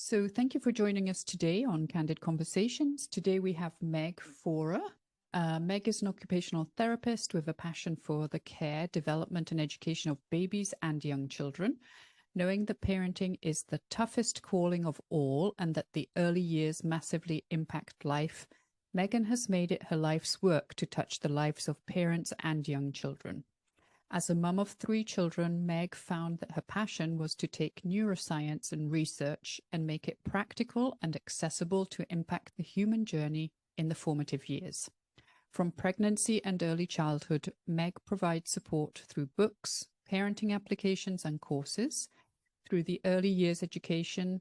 So thank you for joining us today on Candid Conversations. Today we have Meg Faure. Meg is an occupational therapist with a passion for the care, development and education of babies and young children. Knowing that parenting is the toughest calling of all and that the early years massively impact life, Megan has made it her life's work to touch the lives of parents and young children. As a mum of 3 children, Meg found that her passion was to take neuroscience and research and make it practical and accessible to impact the human journey in the formative years. From pregnancy and early childhood, Meg provides support through books, parenting applications and courses, through the early years education,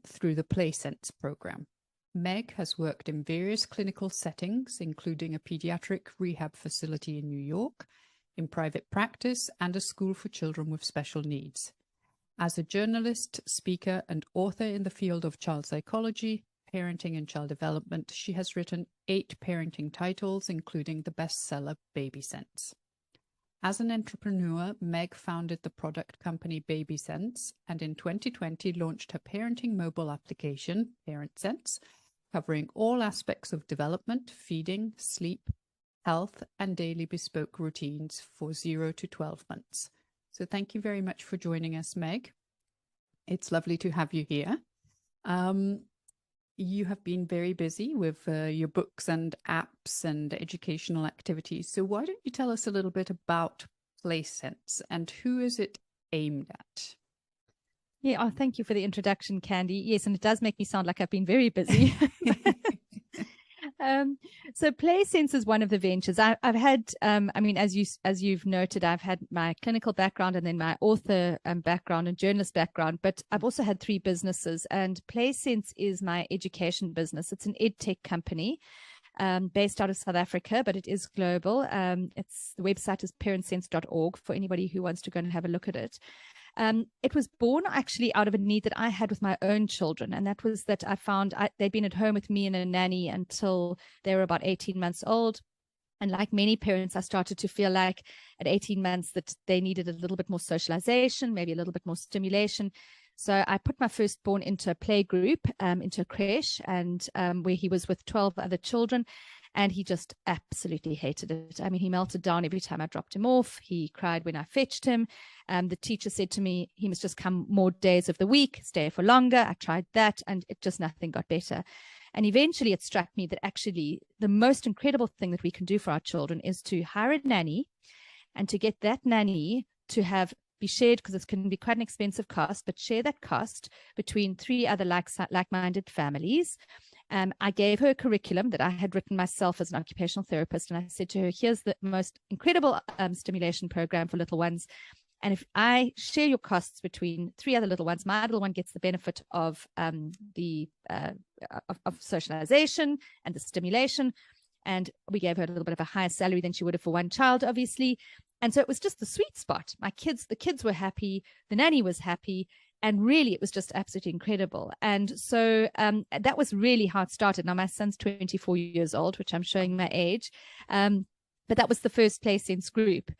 through the PlaySense program. Meg has worked in various clinical settings, including a pediatric rehab facility in New York, in private practice, and a school for children with special needs. As a journalist, speaker, and author in the field of child psychology, parenting, and child development, she has written 8 parenting titles, including the bestseller Baby Sense. As an entrepreneur, Meg founded the product company Baby Sense, and in 2020 launched her parenting mobile application, Parent Sense, covering all aspects of development, feeding, sleep, health, and daily bespoke routines for 0 to 12 months. So thank you very much for joining us, Meg. It's lovely to have you here. You have been very busy with your books and apps and educational activities. So why don't you tell us a little bit about PlaySense and who is it aimed at? Yeah, thank you for the introduction, Candy. Yes, and it does make me sound like I've been very busy. So PlaySense is one of the ventures. I've had, as you've noted, I've had my clinical background and then my author background and journalist background, but I've also had 3 businesses, and PlaySense is my education business. It's an edtech company based out of South Africa, but it is global. The website is parentsense.org for anybody who wants to go and have a look at it. It was born actually out of a need that I had with my own children, and that was that I found they'd been at home with me and a nanny until they were about 18 months old. And like many parents, I started to feel like at 18 months that they needed a little bit more socialization, maybe a little bit more stimulation. So I put my firstborn into a play group, into a creche, and where he was with 12 other children. And he just absolutely hated it. I mean, he melted down every time I dropped him off. He cried when I fetched him. The teacher said to me, he must just come more days of the week, stay for longer. I tried that, and nothing got better. And eventually it struck me that actually the most incredible thing that we can do for our children is to hire a nanny, and to get that nanny to be shared, because it can be quite an expensive cost, but share that cost between 3 other like-minded families. I gave her a curriculum that I had written myself as an occupational therapist, and I said to her, here's the most incredible stimulation program for little ones. And if I share your costs between 3 other little ones, my little one gets the benefit of socialization and the stimulation. And we gave her a little bit of a higher salary than she would have for one child, obviously. And so it was just the sweet spot. The kids were happy, the nanny was happy, and really it was just absolutely incredible. And so that was really how it started. Now my son's 24 years old, which I'm showing my age, but that was the first PlaySense group.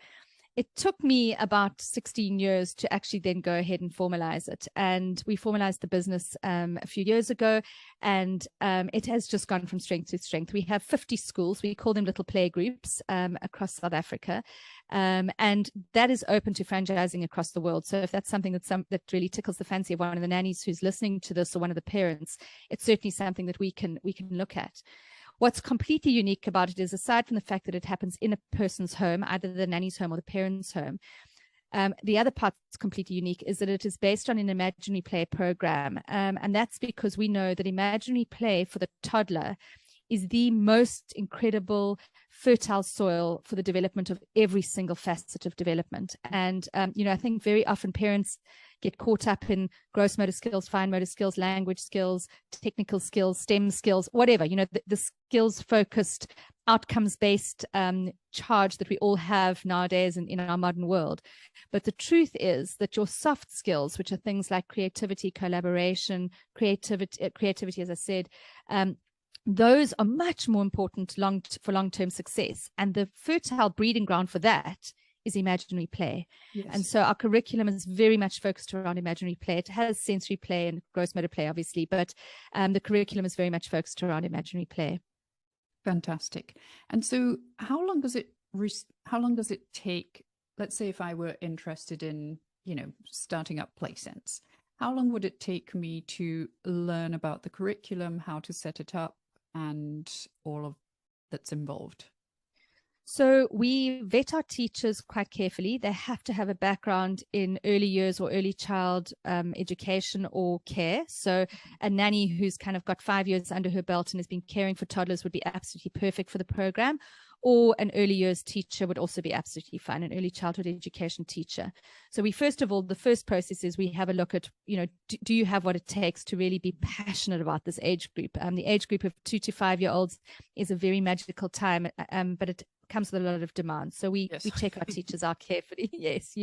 It took me about 16 years to actually then go ahead and formalize it. And we formalized the business a few years ago, and it has just gone from strength to strength. We have 50 schools. We call them little play groups across South Africa. And that is open to franchising across the world. So if that's something that really tickles the fancy of one of the nannies who's listening to this, or one of the parents, it's certainly something that we can look at. What's completely unique about it is, aside from the fact that it happens in a person's home, either the nanny's home or the parent's home, the other part that's completely unique is that it is based on an imaginary play program. And that's because we know that imaginary play for the toddler is the most incredible fertile soil for the development of every single facet of development. And, I think very often parents get caught up in gross motor skills, fine motor skills, language skills, technical skills, STEM skills, whatever, the skills focused, outcomes based charge that we all have nowadays in our modern world. But the truth is that your soft skills, which are things like creativity, collaboration, creativity, as I said, those are much more important for long-term success. And the fertile breeding ground for that is imaginary play. Yes. And so our curriculum is very much focused around imaginary play. It has sensory play and gross motor play, obviously, but the curriculum is very much focused around imaginary play. Fantastic. And so how long does it take, let's say if I were interested in, starting up PlaySense, how long would it take me to learn about the curriculum, how to set it up, and all of that's involved? So we vet our teachers quite carefully. They have to have a background in early years or early child education or care. So a nanny who's kind of got 5 years under her belt and has been caring for toddlers would be absolutely perfect for the program. Or an early years teacher would also be absolutely fine, an early childhood education teacher. So we, first of all, the first process is we have a look at, do you have what it takes to really be passionate about this age group? The age group of 2 to 5 year olds is a very magical time, but it comes with a lot of demand. So we check our teachers out carefully. Yes,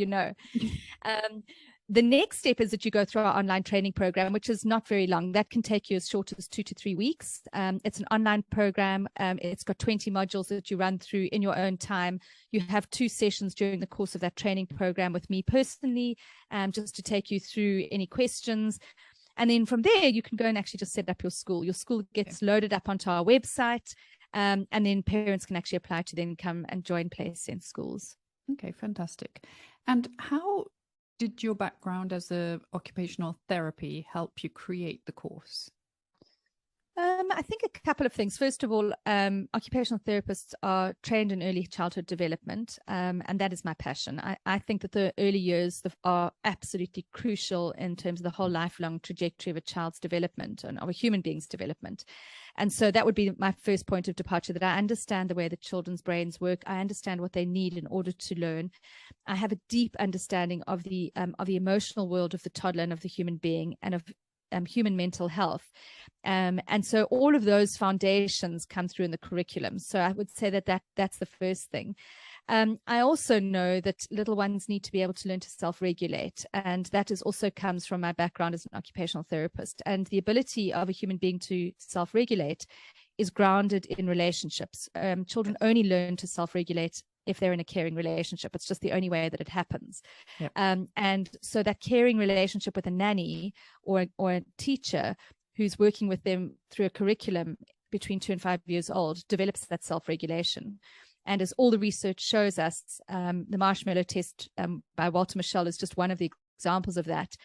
The next step is that you go through our online training program, which is not very long. That can take you as short as 2 to 3 weeks. It's an online program. It's got 20 modules that you run through in your own time. You have 2 sessions during the course of that training program with me personally, just to take you through any questions. And then from there, you can go and actually just set up your school. Your school gets loaded up onto our website, and then parents can actually apply to then come and join PlaySense schools. Okay, fantastic. And how did your background as a occupational therapy help you create the course? I think a couple of things. First of all, occupational therapists are trained in early childhood development, and that is my passion. I think that the early years are absolutely crucial in terms of the whole lifelong trajectory of a child's development and of a human being's development. And so that would be my first point of departure, that I understand the way that children's brains work. I understand what they need in order to learn. I have a deep understanding of the emotional world of the toddler and of the human being and of human mental health. And so all of those foundations come through in the curriculum. So I would say that's the first thing. I also know that little ones need to be able to learn to self-regulate. And that also comes from my background as an occupational therapist. And the ability of a human being to self-regulate is grounded in relationships. Children only learn to self-regulate if they're in a caring relationship. It's just the only way that it happens. Yep. And so that caring relationship with a nanny or a teacher who's working with them through a curriculum between 2 and 5 years old develops that self-regulation. And as all the research shows us, the marshmallow test by Walter Mischel is just one of the examples of that.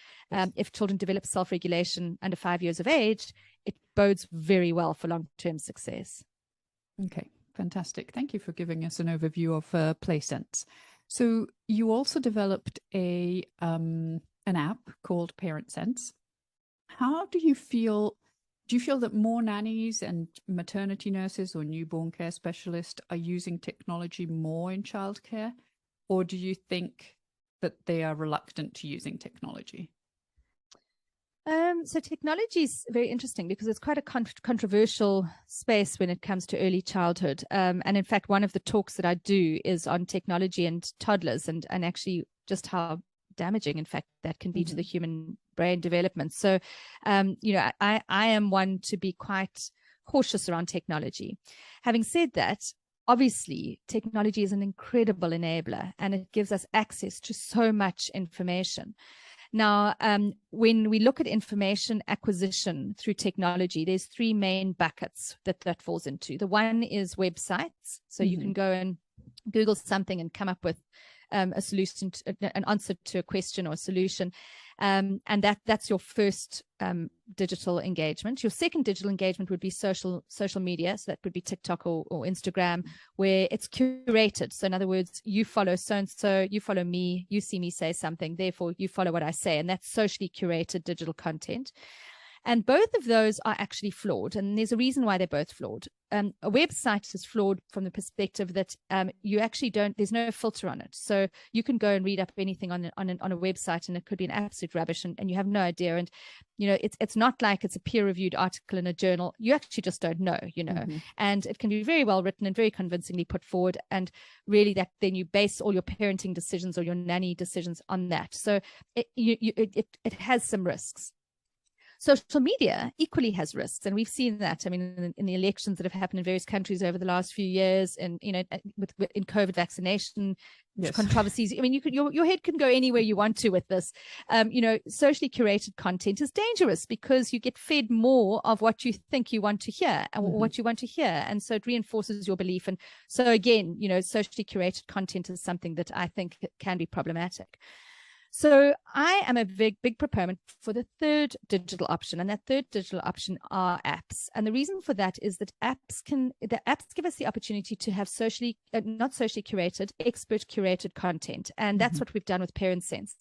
If children develop self-regulation under 5 years of age, it bodes very well for long-term success. Okay. Fantastic. Thank you for giving us an overview of PlaySense. So you also developed an app called Parent Sense. How do you feel? Do you feel that more nannies and maternity nurses or newborn care specialists are using technology more in childcare, or do you think that they are reluctant to using technology? So technology is very interesting because it's quite a controversial space when it comes to early childhood. And in fact, one of the talks that I do is on technology and toddlers and actually just how damaging, in fact, that can be to the human brain development. So, I am one to be quite cautious around technology. Having said that, obviously, technology is an incredible enabler and it gives us access to so much information. Now, when we look at information acquisition through technology, there's 3 main buckets that falls into. The one is websites. So you can go and Google something and come up with a solution, an answer to a question or a solution. And that's your first digital engagement. Your second digital engagement would be social media. So that would be TikTok or Instagram, where it's curated. So in other words, you follow so-and-so, you follow me, you see me say something, therefore you follow what I say. And that's socially curated digital content. And both of those are actually flawed. And there's a reason why they're both flawed. A website is flawed from the perspective that you actually there's no filter on it. So you can go and read up anything on a website and it could be an absolute rubbish and you have no idea. And, it's not like it's a peer-reviewed article in a journal. You actually just don't know, and it can be very well written and very convincingly put forward. And really then you base all your parenting decisions or your nanny decisions on that. So it has some risks. Social media equally has risks, and we've seen that. I mean, in the elections that have happened in various countries over the last few years, and in COVID vaccination controversies. I mean, your head can go anywhere you want to with this. Socially curated content is dangerous because you get fed more of what you think you want to hear and what you want to hear, and so it reinforces your belief. And so again, socially curated content is something that I think can be problematic. So I am a big proponent for the third digital option, and that third digital option are apps. And the reason for that is that apps give us the opportunity to have not socially curated, expert curated content. And that's what we've done with ParentSense.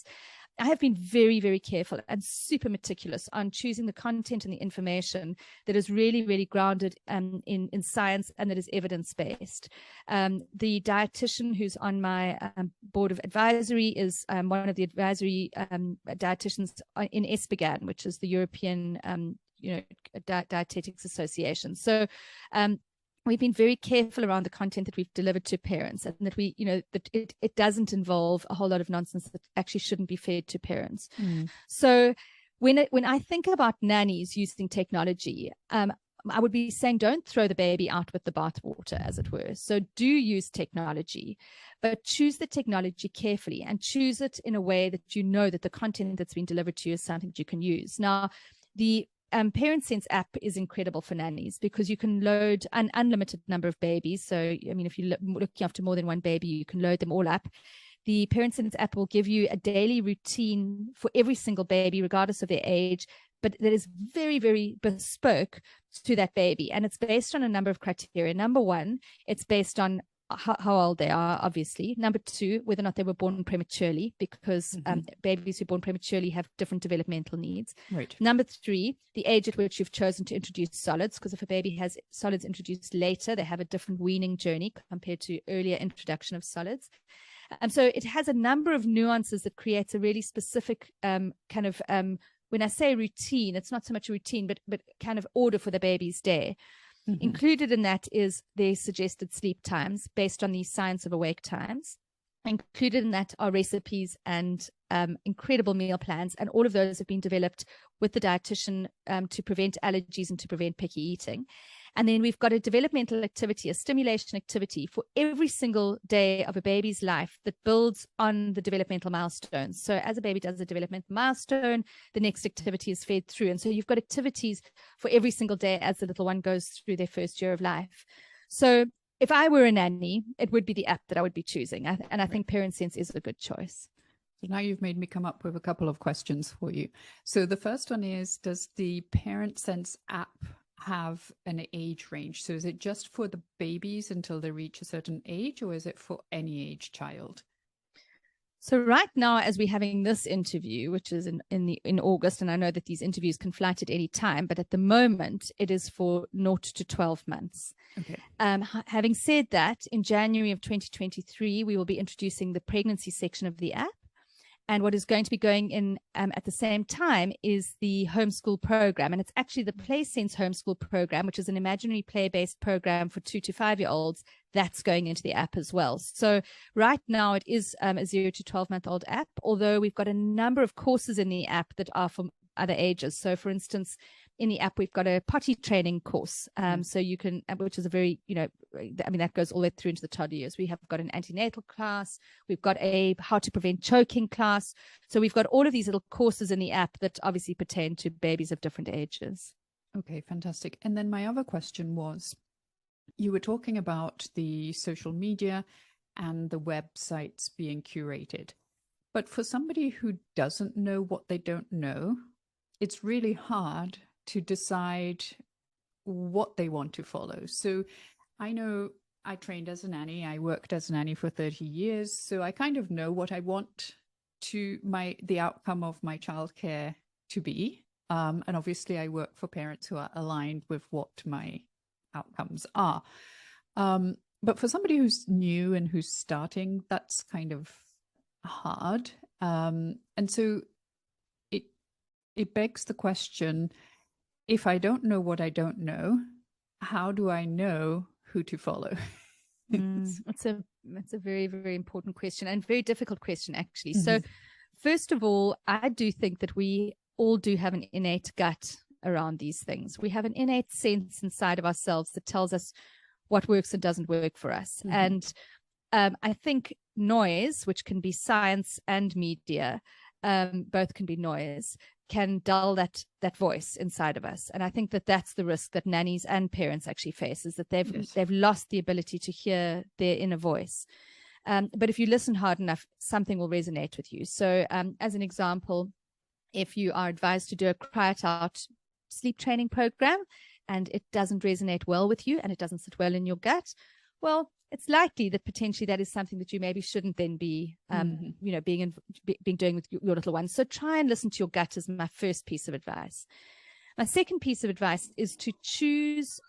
I have been very, very careful and super meticulous on choosing the content and the information that is really, really grounded in science and that is evidence-based. The dietitian who's on my board of advisory is one of the advisory dietitians in ESPGHAN, which is the European Dietetics Association. So we've been very careful around the content that we've delivered to parents, and that it doesn't involve a whole lot of nonsense that actually shouldn't be fed to parents. So when I think about nannies using technology, I would be saying don't throw the baby out with the bathwater, as it were. So do use technology, but choose the technology carefully and choose it in a way that that the content that's been delivered to you is something that you can use. Now, the ParentSense app is incredible for nannies because you can load an unlimited number of babies. So, I mean, if you're looking after more than one baby, you can load them all up. The ParentSense app will give you a daily routine for every single baby, regardless of their age, but that is very, very bespoke to that baby. And it's based on a number of criteria. Number one, it's based on how old they are, obviously. Number two, whether or not they were born prematurely, because babies who are born prematurely have different developmental needs. Right. Number three, the age at which you've chosen to introduce solids, because if a baby has solids introduced later, they have a different weaning journey compared to earlier introduction of solids. And so it has a number of nuances that creates a really specific when I say routine, it's not so much a routine, but kind of order for the baby's day. Included in that is their suggested sleep times based on the science of awake times. Included in that are recipes and incredible meal plans. And all of those have been developed with the dietitian to prevent allergies and to prevent picky eating. And then we've got a developmental activity, a stimulation activity for every single day of a baby's life that builds on the developmental milestones. So as a baby does a developmental milestone, the next activity is fed through. And so you've got activities for every single day as the little one goes through their first year of life. So if I were a nanny, it would be the app that I would be choosing. And I think ParentSense is a good choice. So now you've made me come up with a couple of questions for you. So the first one is, does the ParentSense app have an age range? So is it just for the babies until they reach a certain age, or is it for any age child? So right now, as we're having this interview, which is in August, and I know that these interviews can flight at any time, but at the moment it is for 0 to 12 months. Okay. Having said that, in January of 2023, we will be introducing the pregnancy section of the app. And what is going to be going in at the same time is the homeschool program. And it's actually the PlaySense homeschool program, which is an imaginary play-based program for 2 to 5-year-olds that's going into the app as well. So right now it is a 0 to 12-month-old app, although we've got a number of courses in the app that are for other ages. So for instance, in the app, we've got a potty training course. So you can, which is a very, that goes all the way through into the toddler years. We have got an antenatal class. We've got a how to prevent choking class. So we've got all of these little courses in the app that obviously pertain to babies of different ages. Okay, fantastic. And then my other question was, you were talking about the social media and the websites being curated. But for somebody who doesn't know what they don't know, it's really hard to decide what they want to follow. So I know I trained as a nanny. I worked as a nanny for 30 years. So I kind of know what I want the outcome of my childcare to be. And obviously I work for parents who are aligned with what my outcomes are. But for somebody who's new and who's starting, that's kind of hard. And so it begs the question, if I don't know what I don't know, how do I know who to follow? It's a very, very important question and very difficult question, actually. So first of all, I do think that we all do have an innate gut around these things. We have an innate sense inside of ourselves that tells us what works and doesn't work for us. And I think noise, which can be science and media, both can be noise, can dull that voice inside of us. And I think that that's the risk that nannies and parents actually face, is that they've lost the ability to hear their inner voice. But if you listen hard enough, something will resonate with you. So as an example, if you are advised to do a cry it out sleep training program and it doesn't resonate well with you and it doesn't sit well in your gut, well, it's likely that potentially that is something that you maybe shouldn't then be, being doing with your little one. So try and listen to your gut is my first piece of advice. My second piece of advice is to choose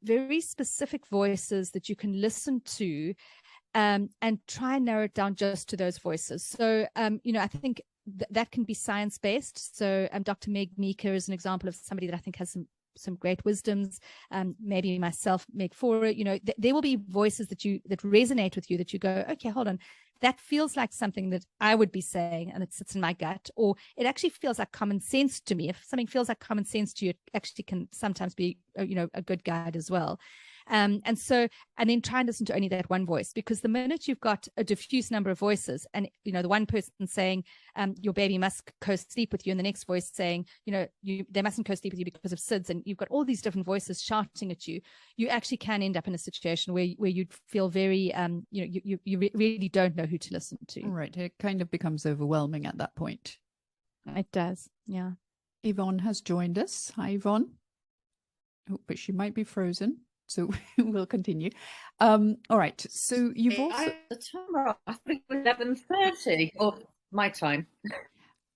very specific voices that you can listen to and try and narrow it down just to those voices. So, I think that can be science-based. So Dr. Meg Faure is an example of somebody that I think has some great wisdoms. Maybe myself, Meg Faure, there will be voices that resonate with you, that you go, okay, hold on, that feels like something that I would be saying and it sits in my gut, or it actually feels like common sense to me. If something feels like common sense to you, it actually can sometimes be, a good guide as well. And then try and listen to only that one voice, because the minute you've got a diffuse number of voices and, the one person saying, your baby must co-sleep with you, and the next voice saying, they mustn't co-sleep with you because of SIDS, and you've got all these different voices shouting at you, you actually can end up in a situation where you'd feel very, you really don't know who to listen to. Right. It kind of becomes overwhelming at that point. It does. Yeah. Yvonne has joined us. Hi, Yvonne. Oh, but she might be frozen. So we'll continue. All right. So you've also the time, I think 11:30 or my time.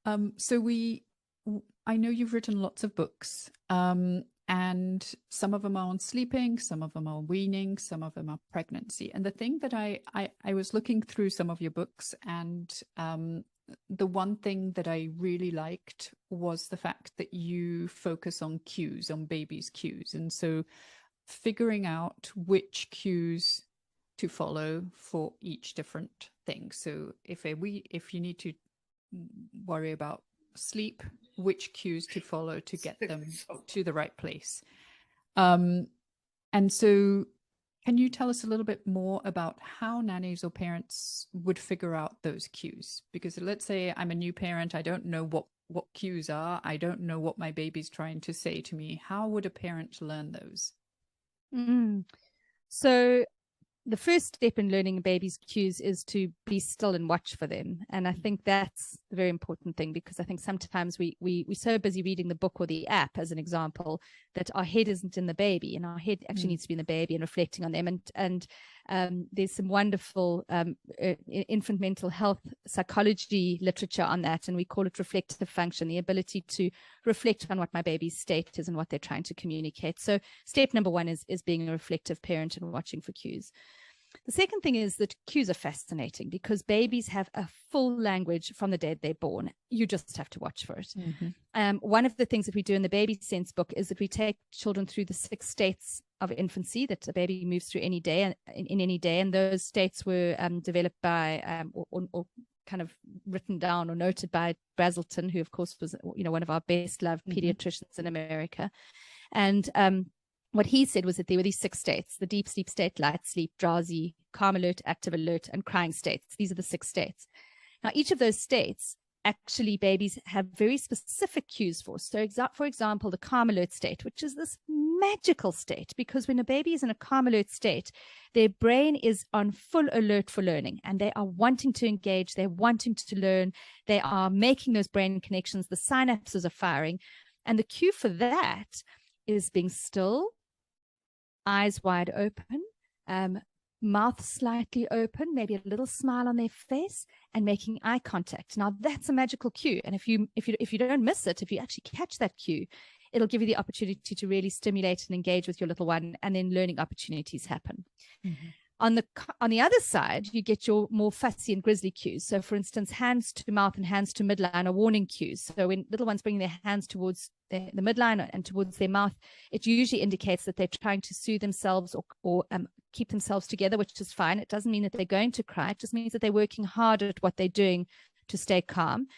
I know you've written lots of books, and some of them are on sleeping, some of them are weaning, some of them are pregnancy. And the thing that I was looking through some of your books, and the one thing that I really liked was the fact that you focus on cues, on babies' cues, and so figuring out which cues to follow for each different thing. So if you need to worry about sleep, which cues to follow to get them to the right place. And so can you tell us a little bit more about how nannies or parents would figure out those cues? Because let's say I'm a new parent, I don't know what cues are, I don't know what my baby's trying to say to me. How would a parent learn those? So the first step in learning a baby's cues is to be still and watch for them. And I think that's the very important thing, because I think sometimes we're so busy reading the book or the app, as an example, that our head isn't in the baby, and our head actually needs to be in the baby and reflecting on them. And there's some wonderful infant mental health psychology literature on that, and we call it reflective function, the ability to reflect on what my baby's state is and what they're trying to communicate. So step number one is being a reflective parent and watching for cues. The second thing is that cues are fascinating, because babies have a full language from the day they're born. You just have to watch for it. One of the things that we do in the Baby Sense book is that we take children through the 6 states of infancy that a baby moves through any day, in any day. And those states were developed by or kind of written down or noted by Brazelton, who of course was one of our best loved pediatricians in America. And what he said was that there were these 6 states: the deep sleep state, light sleep, drowsy, calm alert, active alert, and crying states. These are the 6 states. Now, each of those states, actually, babies have very specific cues for. So, for example, the calm alert state, which is this magical state, because when a baby is in a calm alert state, their brain is on full alert for learning, and they are wanting to engage, they're wanting to learn, they are making those brain connections, the synapses are firing. And the cue for that is being still, eyes wide open, mouth slightly open, maybe a little smile on their face, and making eye contact. Now that's a magical cue, and if you don't miss it, if you actually catch that cue, it'll give you the opportunity to really stimulate and engage with your little one, and then learning opportunities happen. On the other side, you get your more fussy and grisly cues. So, for instance, hands to mouth and hands to midline are warning cues. So when little ones bring their hands towards the midline and towards their mouth, it usually indicates that they're trying to soothe themselves or keep themselves together, which is fine. It doesn't mean that they're going to cry. It just means that they're working hard at what they're doing to stay calm.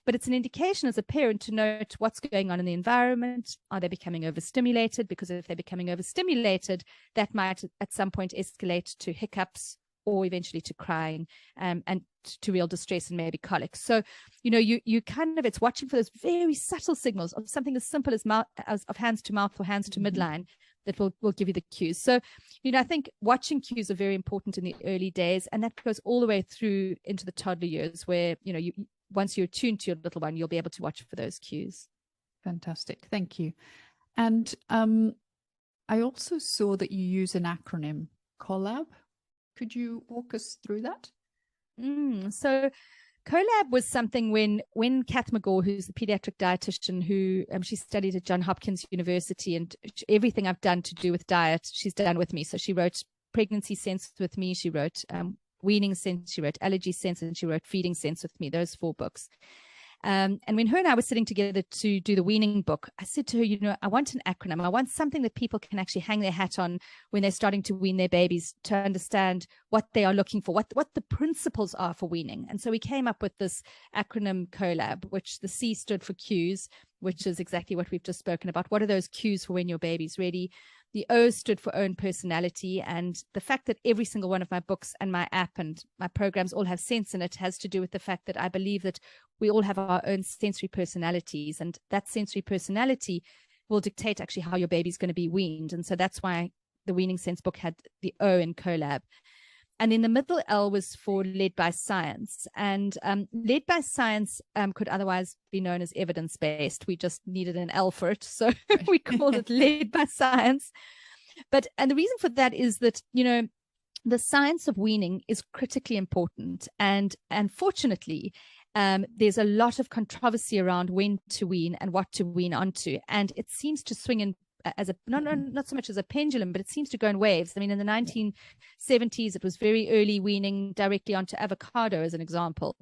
but it's an indication as a parent to note what's going on in the environment. Are they becoming overstimulated? Because if they're becoming overstimulated, that might at some point escalate to hiccups or eventually to crying, and to real distress and maybe colic. So, you kind of, it's watching for those very subtle signals of something as simple as of hands to mouth or hands to midline that will give you the cues. So, I think watching cues are very important in the early days, and that goes all the way through into the toddler years where, once you're tuned to your little one, you'll be able to watch for those cues. Fantastic. Thank you. And I also saw that you use an acronym, COLLAB. Could you walk us through that? So COLLAB was something when Kath McGaw, who's the pediatric dietitian, who she studied at Johns Hopkins University, and everything I've done to do with diet, she's done with me. So she wrote Pregnancy Sense with me. She wrote Weaning Sense. She wrote Allergy Sense, and she wrote Feeding Sense with me, those 4 books. And when her and I were sitting together to do the weaning book, I said to her, I want an acronym. I want something that people can actually hang their hat on when they're starting to wean their babies, to understand what they are looking for, what the principles are for weaning. And so we came up with this acronym COLLAB, which the C stood for cues, which is exactly what we've just spoken about. What are those cues for when your baby's ready? The O stood for own personality, and the fact that every single one of my books and my app and my programs all have sense in it has to do with the fact that I believe that we all have our own sensory personalities, and that sensory personality will dictate actually how your baby's going to be weaned. And so that's why the Weaning Sense book had the O in COLLAB. And then the middle L was for Led by Science. And Led by Science could otherwise be known as evidence-based. We just needed an L for it. So we called it Led by Science. And the reason for that is that, the science of weaning is critically important. And unfortunately, there's a lot of controversy around when to wean and what to wean onto. And it seems to swing in as a not so much as a pendulum, but it seems to go in waves. I mean, in the 1970s, it was very early weaning directly onto avocado, as an example.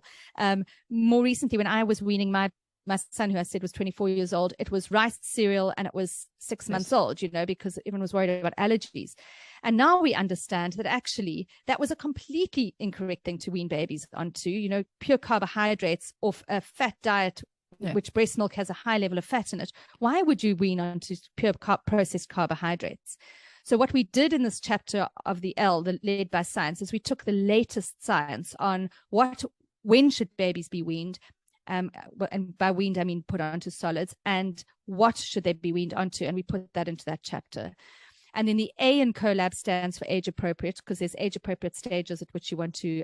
More recently, when I was weaning my son, who I said was 24 years old, it was rice cereal, and it was 6 months old, because everyone was worried about allergies. And now we understand that actually that was a completely incorrect thing to wean babies onto, pure carbohydrates off a fat diet, which breast milk has a high level of fat in it. Why would you wean onto pure processed carbohydrates? So what we did in this chapter of the L, the Led by Science, is we took the latest science on when should babies be weaned, and by weaned I mean put onto solids, and what should they be weaned onto, and we put that into that chapter. And then the A in COLLAB stands for age appropriate, because there's age appropriate stages at which you want to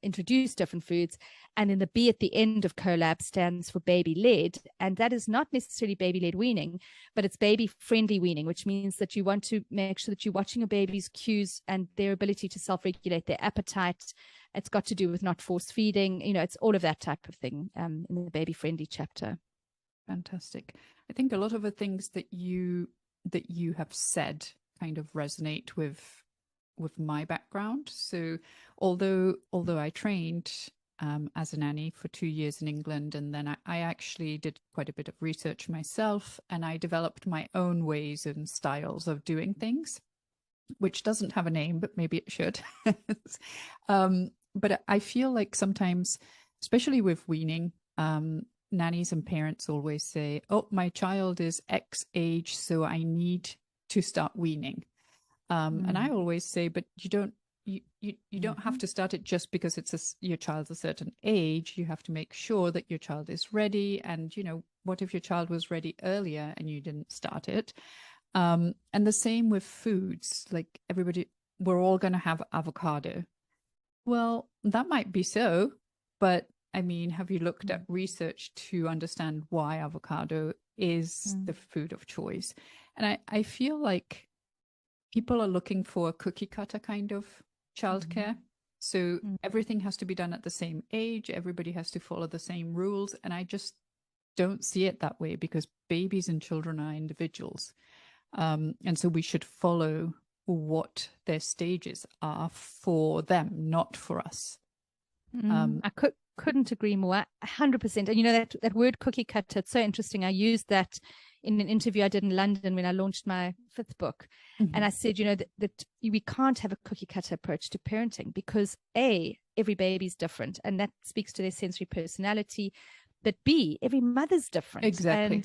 introduce different foods. And then the B at the end of COLLAB stands for baby led. And that is not necessarily baby led weaning, but it's baby friendly weaning, which means that you want to make sure that you're watching your baby's cues and their ability to self-regulate their appetite. It's got to do with not force feeding. It's all of that type of thing in the baby friendly chapter. Fantastic. I think a lot of the things that you have said kind of resonate with my background. So although I trained as a nanny for 2 years in England, and then I actually did quite a bit of research myself, and I developed my own ways and styles of doing things, which doesn't have a name, but maybe it should. But I feel like sometimes, especially with weaning, nannies and parents always say, oh, my child is X age, so I need to start weaning. And I always say, but you don't have to start it just because your child's a certain age. You have to make sure that your child is ready. And, what if your child was ready earlier and you didn't start it? And the same with foods, like we're all going to have avocado. Well, that might be so, but I mean, have you looked at research to understand why avocado is the food of choice? And I feel like people are looking for a cookie cutter kind of childcare. So everything has to be done at the same age. Everybody has to follow the same rules. And I just don't see it that way, because babies and children are individuals. And so we should follow what their stages are for them, not for us. I couldn't agree more, 100%. And that word cookie cutter, it's so interesting. I used that in an interview I did in London when I launched my 5th book. And I said, that we can't have a cookie cutter approach to parenting, because every baby's different, and that speaks to their sensory personality. but B, every mother's different. Exactly.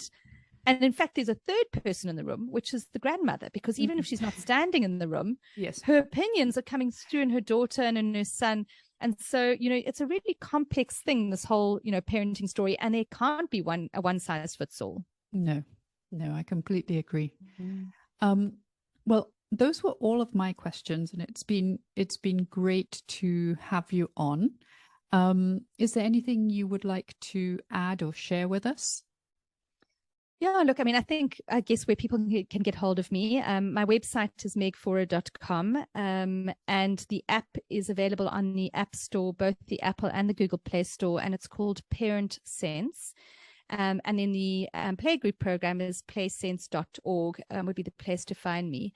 And in fact, there's a third person in the room, which is the grandmother, because even if she's not standing in the room, Yes. her opinions are coming through in her daughter and in her son. And so, it's a really complex thing, this whole, parenting story, and there can't be a one size fits all. No, I completely agree. Well, those were all of my questions, and it's been great to have you on. Is there anything you would like to add or share with us? Yeah, look, I guess where people can get hold of me, my website is megfaure.com, and the app is available on the App Store, both the Apple and the Google Play Store, and it's called Parent Sense. And then the playgroup program is playsense.org, would be the place to find me.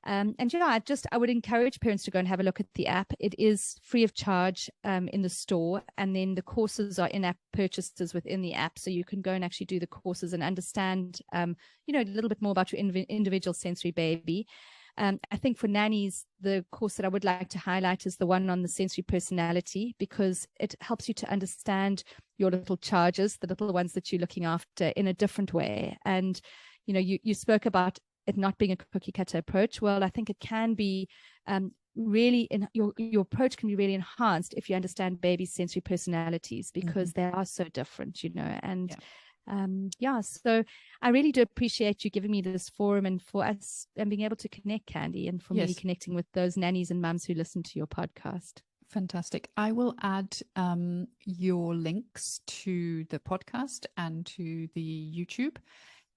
And I would encourage parents to go and have a look at the app. It is free of charge in the store, and then the courses are in-app purchases within the app, so you can go and actually do the courses and understand, a little bit more about your individual sensory baby. I think for nannies, the course that I would like to highlight is the one on the sensory personality, because it helps you to understand your little charges, the little ones that you're looking after, in a different way. And, you spoke about it not being a cookie cutter approach. Well, I think it can be really, your approach can be really enhanced if you understand babies' sensory personalities, because they are so different, and so I really do appreciate you giving me this forum, and for us and being able to connect, Candy, and for me connecting with those nannies and mums who listen to your podcast. Fantastic. I will add your links to the podcast and to the YouTube,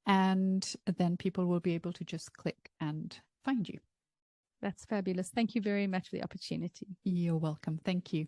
and then people will be able to just click and find you. That's fabulous. Thank you very much for the opportunity. You're welcome. Thank you.